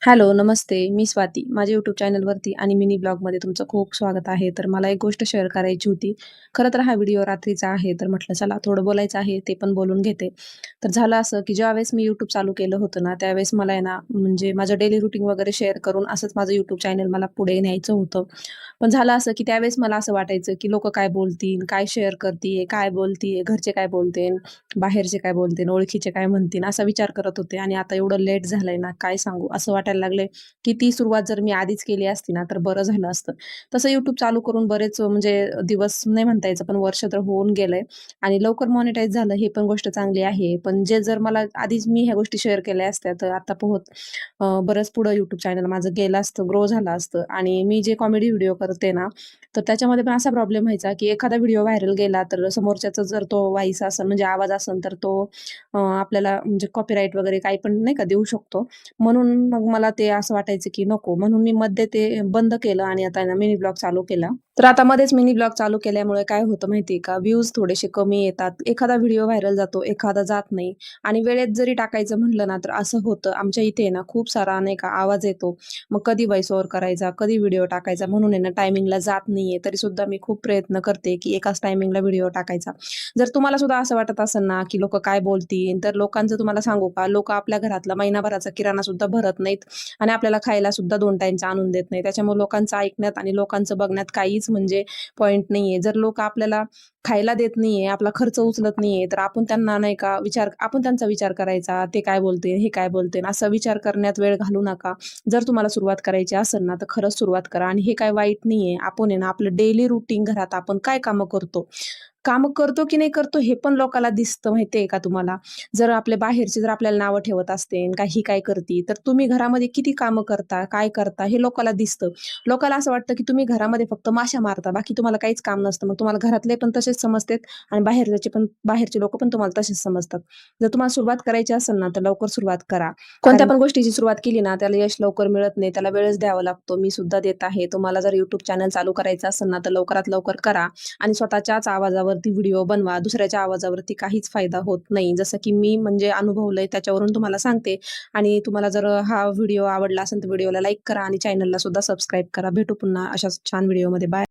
Hello, नमस्ते. मी स्वाती. माझ्या YouTube चॅनलवरती आणि मिनी ब्लॉगमध्ये तुमचं खूप स्वागत आहे. तर मला एक गोष्ट शेअर करायची होती. खरं तर हा व्हिडिओ रात्रीचा आहे, तर म्हटलं चला थोडं बोलायचं आहे, ते पण बोलून घेते. तर झालं असं, की ज्यावेळेस मी YouTube चालू केलं होतं ना, त्यावेळेस मला आहे ना, म्हणजे माझं डेली रुटीन वगैरे शेअर करून असंच माझं YouTube चॅनल मला पुढे न्यायचं होतं. पण झालं असं, की त्यावेळेस मला असं वाटायचं, की लोकं काय बोलतील? काय शेअर करतीये? काय बोलतीये? घरचे काय बोलतील? बाहेरचे काय बोलतील? ओळखीचे काय म्हणतील? असा विचार करत होते आणि आता एवढं लेट झालंय ना, काय सांगू? असं वाटायला लागलंय, की ती सुरुवात जर मी आधीच केली असती ना, तर बरं झालं असतं. तसं YouTube चालू करून बरेच म्हणजे दिवस नाही म्हणता यायचं, पण वर्ष तर होऊन गेलंय आणि लवकर मॉनिटाईज झालं ही पण गोष्ट चांगली आहे. पण जे जर मला आधीच मी ह्या गोष्टी शेअर केल्या असत्या, तर आता पोहत बरंच पुढं YouTube चॅनल माझं गेलं असतं, ग्रो झालं असतं आणि मी जे कॉमेडी व्हिडिओ करते ना, तर त्याच्यामध्ये पण असा प्रॉब्लेम व्हायचा, की एखादा व्हिडिओ व्हायरल गेला, तर समोरच्याचा जर तो व्हॉईस असेल म्हणजे आवाज असेल, तर तो आपल्याला म्हणजे कॉपीराईट वगैरे काही पण नाही का देऊ शकतो. म्हणून मग मला ते असं वाटायचं, की नको. म्हणून मी मध्ये ते बंद केलं आणि आता आहे ना मिनी ब्लॉग चालू केला. तर आता मध्येच मिनी ब्लॉग चालू केल्यामुळे काय होतं माहिती आहे का, व्ह्यूज थोडेसे कमी येतात. एखादा व्हिडिओ व्हायरल जातो, एखादा जात नाही आणि वेळेत जरी टाकायचं म्हटलं ना, तर असं होतं. आमच्या इथे आहे ना खूप सारा नाही का आवाज येतो. मग कधी व्हॉईस ओव्हर करायचा, कधी व्हिडिओ टाकायचा म्हणून आहे ना टायमिंगला जात नाहीये. तरीसुद्धा मी खूप प्रयत्न करते, की एकाच टायमिंगला व्हिडिओ टाकायचा. जर तुम्हाला सुद्धा असं वाटत असेल ना, की लोकं काय बोलतील, तर लोकांचं तुम्हाला सांगू का, लोकं आपल्या घरातला महिनाभराचा किराणा सुद्धा भरत नाहीत आणि आपल्याला खायला सुद्धा 2 टाईमचा आणून देत नाही. त्याच्यामुळे लोकांचं ऐकण्यात आणि लोकांचं बघण्यात काहीच म्हणजे पॉइंट नाहीये. जर लोकं आपल्याला खायला देत नाहीये, आपला खर्च उचलत नाहीये, तर आपण त्यांना नाही का आपण त्यांचा विचार करायचा. ते काय बोलतील, हे काय बोलतील, असा विचार करण्यात वेळ घालवू नका. जर तुम्हाला सुरुवात करायची असेल ना, तर खरंच सुरुवात करा आणि हे काही वाईट नाहीये. आपण आहे ना, आपलं डेली रूटीन घरात आपण काय कामं करतो, कामं करतो की नाही करतो हे पण लोकाला दिसतं माहिती का तुम्हाला? जर आपले बाहेरचे जर आपल्याला नावं ठेवत असतील, का ही काय करती? तर तुम्ही घरामध्ये किती कामं करता, काय करता हे लोकाला दिसतं. लोकाला असं वाटतं की तुम्ही घरामध्ये फक्त माशा मारता, बाकी तुम्हाला काहीच काम नसतं. मग तुम्हाला घरातले पण तसेच समजतात आणि बाहेरचे लोकं पण तुम्हाला तसेच समजतात. जर तुम्हाला सुरुवात करायची असेल ना, तर लवकर सुरुवात करा. कोणत्या पण गोष्टीची सुरुवात केली ना, त्याला यश लवकर मिळत नाही. त्याला वेळच द्यावा लागतो. मी सुद्धा देत आहे. तुम्हाला जर YouTube चॅनल चालू करायचं असेल ना, तर लवकरात लवकर करा आणि स्वतःच्याच आवाजावरती व्हिडिओ बनवा. दुसऱ्याच्या आवाजावरती काहीच फायदा होत नाही. जसं की मी म्हणजे अनुभवलंय त्याच्यावरून तुम्हाला सांगते आणि तुम्हाला जर हा व्हिडिओ आवडला असेल, तर व्हिडिओला लाईक करा आणि चॅनलला सुद्धा सबस्क्राईब करा. भेटू पुन्हा अशाच छान व्हिडिओमध्ये. बाय.